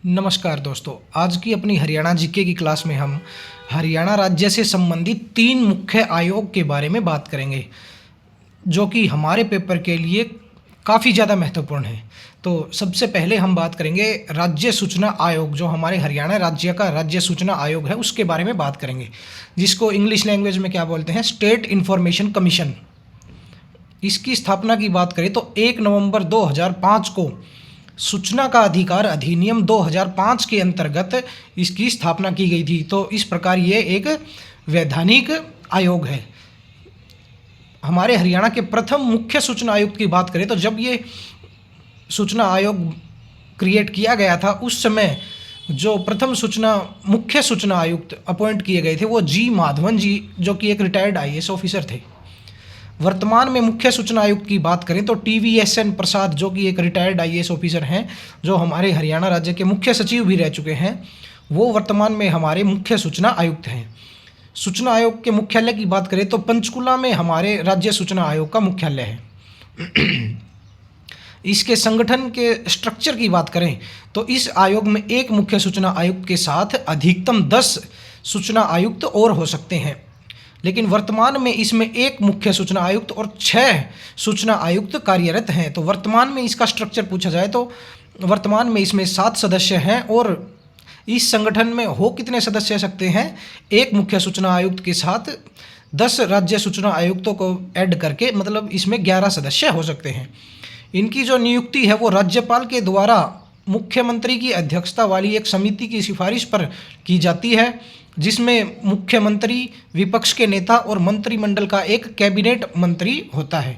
नमस्कार दोस्तों, आज की अपनी हरियाणा जीके की क्लास में हम हरियाणा राज्य से संबंधित 3 मुख्य आयोग के बारे में बात करेंगे, जो कि हमारे पेपर के लिए काफ़ी ज़्यादा महत्वपूर्ण है। तो सबसे पहले हम बात करेंगे राज्य सूचना आयोग, जो हमारे हरियाणा राज्य का राज्य सूचना आयोग है, उसके बारे में बात करेंगे, जिसको इंग्लिश लैंग्वेज में क्या बोलते हैं, स्टेट इन्फॉर्मेशन कमीशन। इसकी स्थापना की बात करें तो 1 नवंबर 2005 को सूचना का अधिकार अधिनियम 2005 के अंतर्गत इसकी स्थापना की गई थी। तो इस प्रकार ये एक वैधानिक आयोग है। हमारे हरियाणा के प्रथम मुख्य सूचना आयुक्त की बात करें तो जब ये सूचना आयोग क्रिएट किया गया था, उस समय जो प्रथम मुख्य सूचना आयुक्त अपॉइंट किए गए थे वो जी माधवन जी, जो कि एक रिटायर्ड आईएएस ऑफिसर थे। वर्तमान में मुख्य सूचना आयुक्त की बात करें तो TVSN प्रसाद, जो कि एक रिटायर्ड आईएएस ऑफिसर हैं, जो हमारे हरियाणा राज्य के मुख्य सचिव भी रह चुके हैं, वो वर्तमान में हमारे मुख्य सूचना आयुक्त हैं। सूचना आयोग के मुख्यालय की बात करें तो पंचकुला में हमारे राज्य सूचना आयोग का मुख्यालय है। इसके संगठन के स्ट्रक्चर की बात करें तो इस आयोग में एक मुख्य सूचना आयुक्त के साथ अधिकतम 10 सूचना आयुक्त और हो सकते हैं, लेकिन वर्तमान में इसमें एक मुख्य सूचना आयुक्त और 6 सूचना आयुक्त कार्यरत हैं। तो वर्तमान में इसका स्ट्रक्चर पूछा जाए तो वर्तमान में इसमें 7 सदस्य हैं, और इस संगठन में हो कितने सदस्य सकते हैं, एक मुख्य सूचना आयुक्त के साथ 10 राज्य सूचना आयुक्तों को ऐड करके, मतलब इसमें 11 सदस्य हो सकते हैं। इनकी जो नियुक्ति है वो राज्यपाल के द्वारा मुख्यमंत्री की अध्यक्षता वाली एक समिति की सिफारिश पर की जाती है, जिसमें मुख्यमंत्री, विपक्ष के नेता और मंत्रिमंडल का एक कैबिनेट मंत्री होता है।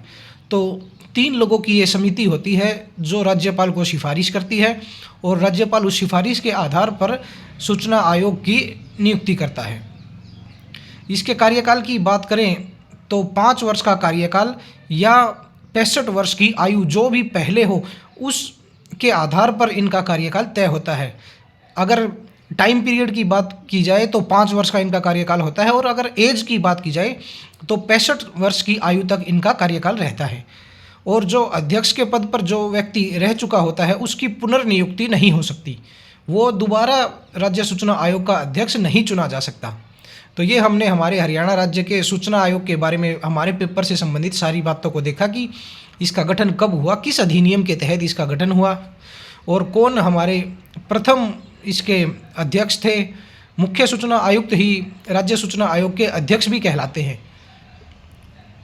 तो 3 लोगों की ये समिति होती है जो राज्यपाल को सिफारिश करती है, और राज्यपाल उस सिफारिश के आधार पर सूचना आयोग की नियुक्ति करता है। इसके कार्यकाल की बात करें तो 5 वर्ष का कार्यकाल या 65 वर्ष की आयु जो भी पहले हो, उसके आधार पर इनका कार्यकाल तय होता है। अगर टाइम पीरियड की बात की जाए तो 5 वर्ष का इनका कार्यकाल होता है, और अगर एज की बात की जाए तो 65 वर्ष की आयु तक इनका कार्यकाल रहता है। और जो अध्यक्ष के पद पर जो व्यक्ति रह चुका होता है उसकी पुनर्नियुक्ति नहीं हो सकती, वो दोबारा राज्य सूचना आयोग का अध्यक्ष नहीं चुना जा सकता। तो ये हमने हमारे हरियाणा राज्य के सूचना आयोग के बारे में हमारे पेपर से संबंधित सारी बातों को देखा कि इसका गठन कब हुआ, किस अधिनियम के तहत इसका गठन हुआ, और कौन हमारे प्रथम इसके अध्यक्ष थे। मुख्य सूचना आयुक्त ही राज्य सूचना आयोग के अध्यक्ष भी कहलाते हैं।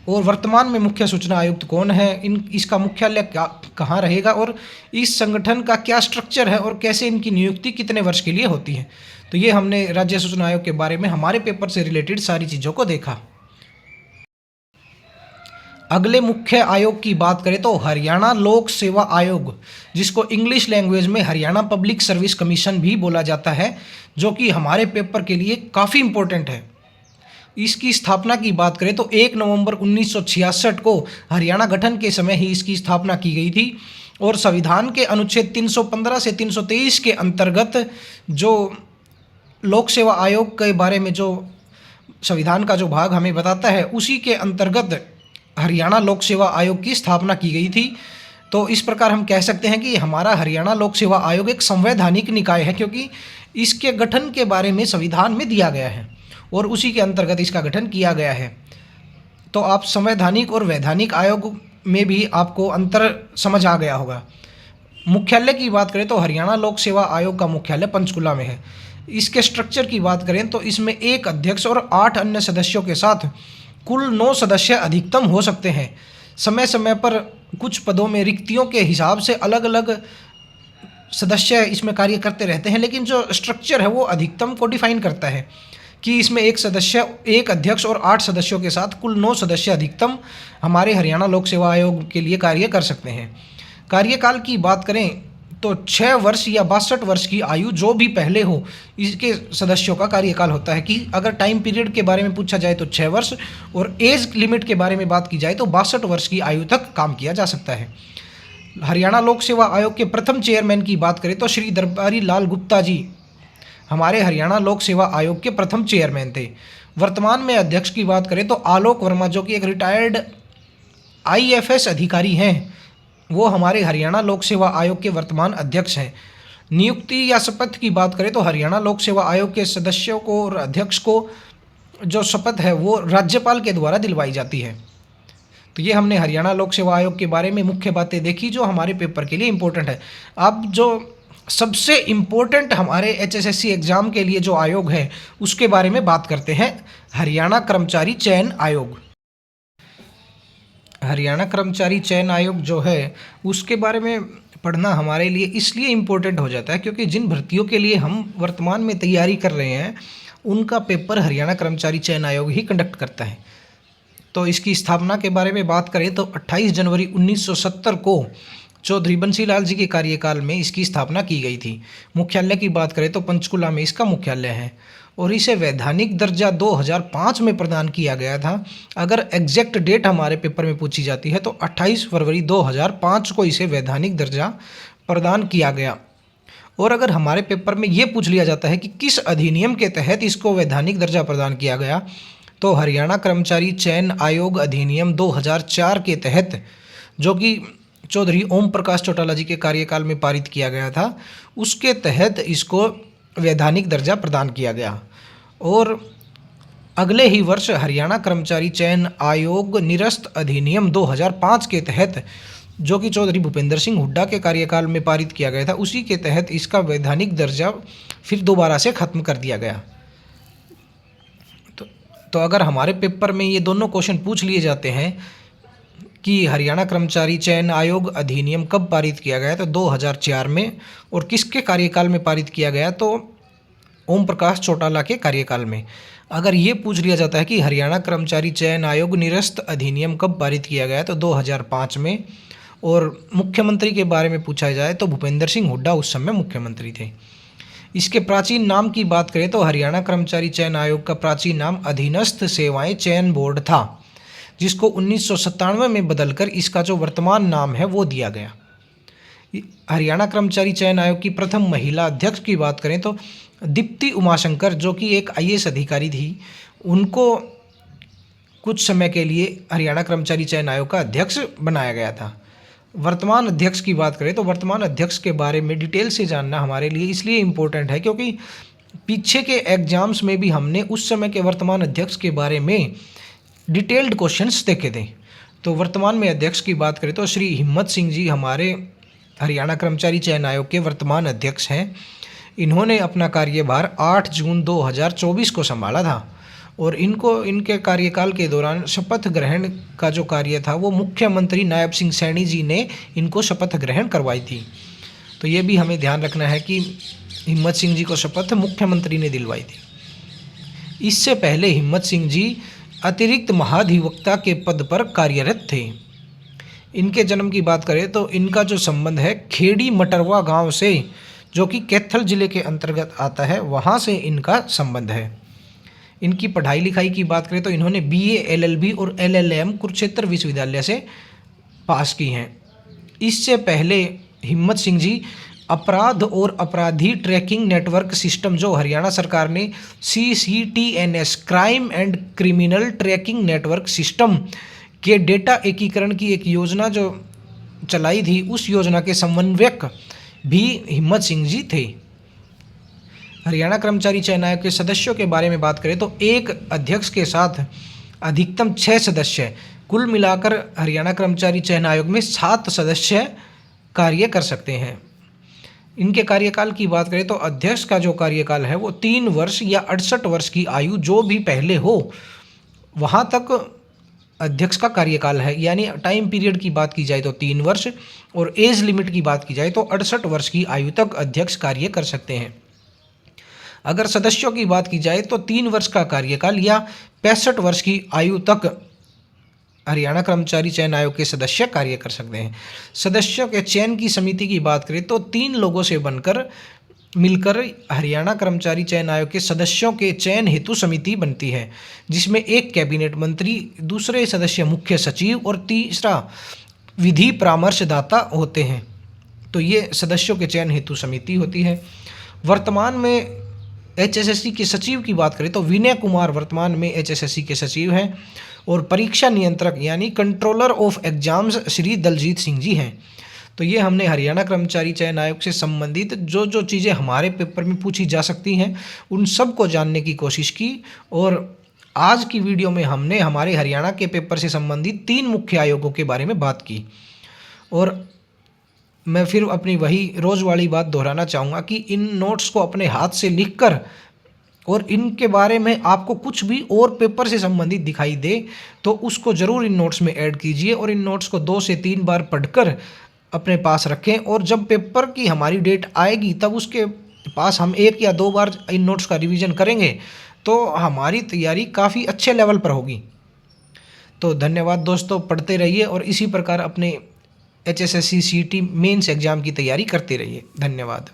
और वर्तमान में मुख्य सूचना आयुक्त कौन है, इसका मुख्यालय कहाँ रहेगा, और इस संगठन का क्या स्ट्रक्चर है, और कैसे इनकी नियुक्ति कितने वर्ष के लिए होती है। तो ये हमने राज्य सूचना आयोग के बारे में हमारे पेपर से रिलेटेड सारी चीज़ों को देखा। अगले मुख्य आयोग की बात करें तो हरियाणा लोक सेवा आयोग, जिसको इंग्लिश लैंग्वेज में हरियाणा पब्लिक सर्विस कमीशन भी बोला जाता है, जो कि हमारे पेपर के लिए काफ़ी इम्पोर्टेंट है। इसकी स्थापना की बात करें तो 1 नवंबर 1966 को हरियाणा गठन के समय ही इसकी स्थापना की गई थी, और संविधान के अनुच्छेद 315 से 323 के अंतर्गत जो लोक सेवा आयोग के बारे में जो संविधान का जो भाग हमें बताता है, उसी के अंतर्गत हरियाणा लोक सेवा आयोग की स्थापना की गई थी। तो इस प्रकार हम कह सकते हैं कि हमारा हरियाणा लोक सेवा आयोग एक संवैधानिक निकाय है, क्योंकि इसके गठन के बारे में संविधान में दिया गया है और उसी के अंतर्गत इसका गठन किया गया है। तो आप संवैधानिक और वैधानिक आयोग में भी आपको अंतर समझ आ गया होगा। मुख्यालय की बात करें तो हरियाणा लोक सेवा आयोग का मुख्यालय पंचकुला में है। इसके स्ट्रक्चर की बात करें तो इसमें एक अध्यक्ष और 8 अन्य सदस्यों के साथ कुल 9 सदस्य अधिकतम हो सकते हैं। समय समय पर कुछ पदों में रिक्तियों के हिसाब से अलग अलग सदस्य इसमें कार्य करते रहते हैं, लेकिन जो स्ट्रक्चर है वो अधिकतम को डिफाइन करता है कि इसमें एक अध्यक्ष और 8 सदस्यों के साथ कुल 9 सदस्य अधिकतम हमारे हरियाणा लोक सेवा आयोग के लिए कार्य कर सकते हैं। कार्यकाल की बात करें तो 6 वर्ष या 62 वर्ष की आयु जो भी पहले हो, इसके सदस्यों का कार्यकाल होता है। कि अगर टाइम पीरियड के बारे में पूछा जाए तो 6 वर्ष, और एज लिमिट के बारे में बात की जाए तो 62 वर्ष की आयु तक काम किया जा सकता है। हरियाणा लोक सेवा आयोग के प्रथम चेयरमैन की बात करें तो श्री दरबारी लाल गुप्ता जी हमारे हरियाणा लोक सेवा आयोग के प्रथम चेयरमैन थे। वर्तमान में अध्यक्ष की बात करें तो आलोक वर्मा, जो कि एक रिटायर्ड IFS अधिकारी हैं, वो हमारे हरियाणा लोक सेवा आयोग के वर्तमान अध्यक्ष हैं। नियुक्ति या शपथ की बात करें तो हरियाणा लोक सेवा आयोग के सदस्यों को और अध्यक्ष को जो शपथ है वो राज्यपाल के द्वारा दिलवाई जाती है। तो ये हमने हरियाणा लोक सेवा आयोग के बारे में मुख्य बातें देखी जो हमारे पेपर के लिए इम्पोर्टेंट है। अब जो सबसे इम्पोर्टेंट हमारे HSSC एग्ज़ाम के लिए जो आयोग है उसके बारे में बात करते हैं, हरियाणा कर्मचारी चयन आयोग। हरियाणा कर्मचारी चयन आयोग जो है उसके बारे में पढ़ना हमारे लिए इसलिए इम्पोर्टेंट हो जाता है क्योंकि जिन भर्तियों के लिए हम वर्तमान में तैयारी कर रहे हैं उनका पेपर हरियाणा कर्मचारी चयन आयोग ही कंडक्ट करता है। तो इसकी स्थापना के बारे में बात करें तो 28 जनवरी 1970 को चौधरी बंसीलाल जी के कार्यकाल में इसकी स्थापना की गई थी। मुख्यालय की बात करें तो पंचकुला में इसका मुख्यालय है और इसे वैधानिक दर्जा 2005 में प्रदान किया गया था। अगर एग्जैक्ट डेट हमारे पेपर में पूछी जाती है तो 28 फरवरी 2005 को इसे वैधानिक दर्जा प्रदान किया गया। और अगर हमारे पेपर में ये पूछ लिया जाता है कि किस अधिनियम के तहत इसको वैधानिक दर्जा प्रदान किया गया, तो हरियाणा कर्मचारी चयन आयोग अधिनियम 2004 के तहत, जो कि चौधरी ओम प्रकाश चौटाला जी के कार्यकाल में पारित किया गया था, उसके तहत इसको वैधानिक दर्जा प्रदान किया गया। और अगले ही वर्ष हरियाणा कर्मचारी चयन आयोग निरस्त अधिनियम 2005 के तहत, जो कि चौधरी भूपेंद्र सिंह हुड्डा के कार्यकाल में पारित किया गया था, उसी के तहत इसका वैधानिक दर्जा फिर दोबारा से ख़त्म कर दिया गया। तो अगर हमारे पेपर में ये दोनों क्वेश्चन पूछ लिए जाते हैं कि हरियाणा कर्मचारी चयन आयोग अधिनियम कब पारित किया गया, तो 2004 में, और किसके कार्यकाल में पारित किया गया, तो ओम प्रकाश चौटाला के कार्यकाल में। अगर ये पूछ लिया जाता है कि हरियाणा कर्मचारी चयन आयोग निरस्त अधिनियम कब पारित किया गया, तो 2005 में, और मुख्यमंत्री के बारे में पूछा जाए तो भूपेंद्र सिंह हुड्डा उस समय मुख्यमंत्री थे। इसके प्राचीन नाम की बात करें तो हरियाणा कर्मचारी चयन आयोग का प्राचीन नाम अधीनस्थ सेवाएं चयन बोर्ड था, जिसको 1997 में बदलकर इसका जो वर्तमान नाम है वो दिया गया। हरियाणा कर्मचारी चयन आयोग की प्रथम महिला अध्यक्ष की बात करें तो दीप्ति उमाशंकर, जो कि एक IAS अधिकारी थी, उनको कुछ समय के लिए हरियाणा कर्मचारी चयन आयोग का अध्यक्ष बनाया गया था। वर्तमान अध्यक्ष की बात करें तो वर्तमान अध्यक्ष के बारे में डिटेल से जानना हमारे लिए इसलिए इम्पोर्टेंट है क्योंकि पीछे के एग्जाम्स में भी हमने उस समय के वर्तमान अध्यक्ष के बारे में डिटेल्ड क्वेश्चंस देखे थे। तो वर्तमान में अध्यक्ष की बात करें तो श्री हिम्मत सिंह जी हमारे हरियाणा कर्मचारी चयन आयोग के वर्तमान अध्यक्ष हैं। इन्होंने अपना कार्यभार 8 जून 2024 को संभाला था और इनके कार्यकाल के दौरान शपथ ग्रहण का जो कार्य था वो मुख्यमंत्री नायब सिंह सैनी जी ने इनको शपथ ग्रहण करवाई थी। तो ये भी हमें ध्यान रखना है कि हिम्मत सिंह जी को शपथ मुख्यमंत्री ने दिलवाई थी। इससे पहले हिम्मत सिंह जी अतिरिक्त महाधिवक्ता के पद पर कार्यरत थे। इनके जन्म की बात करें तो इनका जो संबंध है खेड़ी मटरवा गांव से, जो कि कैथल जिले के अंतर्गत आता है, वहाँ से इनका संबंध है। इनकी पढ़ाई लिखाई की बात करें तो इन्होंने BA LLB और LLM कुरुक्षेत्र विश्वविद्यालय से पास की हैं। इससे पहले हिम्मत सिंह जी अपराध और अपराधी ट्रैकिंग नेटवर्क सिस्टम, जो हरियाणा सरकार ने CCTNS crime and criminal tracking network system के डेटा एकीकरण की एक योजना जो चलाई थी, उस योजना के समन्वयक भी हिम्मत सिंह जी थे। हरियाणा कर्मचारी चयन आयोग के सदस्यों के बारे में बात करें तो एक अध्यक्ष के साथ अधिकतम 6 सदस्य, कुल मिलाकर हरियाणा कर्मचारी चयन आयोग में 7 सदस्य कार्य कर सकते हैं। इनके कार्यकाल की बात करें तो अध्यक्ष का जो कार्यकाल है वो 3 वर्ष या 68 वर्ष की आयु जो भी पहले हो वहाँ तक अध्यक्ष का कार्यकाल है। यानी टाइम पीरियड की बात की जाए तो 3 वर्ष और एज लिमिट की बात की जाए तो 68 वर्ष की आयु तक अध्यक्ष कार्य कर सकते हैं। अगर सदस्यों की बात की जाए तो 3 वर्ष का कार्यकाल या 65 वर्ष की आयु तक हरियाणा कर्मचारी चयन आयोग के सदस्य कार्य कर सकते हैं। सदस्यों के चयन की समिति की बात करें तो 3 लोगों से बनकर मिलकर हरियाणा कर्मचारी चयन आयोग के सदस्यों के चयन हेतु समिति बनती है, जिसमें एक कैबिनेट मंत्री, दूसरे सदस्य मुख्य सचिव और तीसरा विधि परामर्शदाता होते हैं। तो ये सदस्यों के चयन हेतु समिति होती है। वर्तमान में HSSC के सचिव की बात करें तो विनय कुमार वर्तमान में HSSC के सचिव हैं और परीक्षा नियंत्रक यानी controller of exams Shri Daljit Singh ji हैं। तो ये हमने हरियाणा कर्मचारी चयन आयोग से संबंधित जो जो चीज़ें हमारे पेपर में पूछी जा सकती हैं उन सब को जानने की कोशिश की। और आज की वीडियो में हमने हमारे हरियाणा के पेपर से संबंधित 3 मुख्य आयोगों के बारे में बात की। और मैं फिर अपनी वही रोज़ वाली बात दोहराना चाहूँगा कि इन नोट्स को अपने हाथ से लिखकर और इनके बारे में आपको कुछ भी और पेपर से संबंधित दिखाई दे तो उसको ज़रूर इन नोट्स में ऐड कीजिए और इन नोट्स को 2 से 3 बार पढ़कर अपने पास रखें। और जब पेपर की हमारी डेट आएगी तब उसके पास हम 1 या 2 बार इन नोट्स का रिवीजन करेंगे तो हमारी तैयारी काफ़ी अच्छे लेवल पर होगी। तो धन्यवाद दोस्तों, पढ़ते रहिए और इसी प्रकार अपने HSSC CET मेंस एग्ज़ाम की तैयारी करते रहिए। धन्यवाद।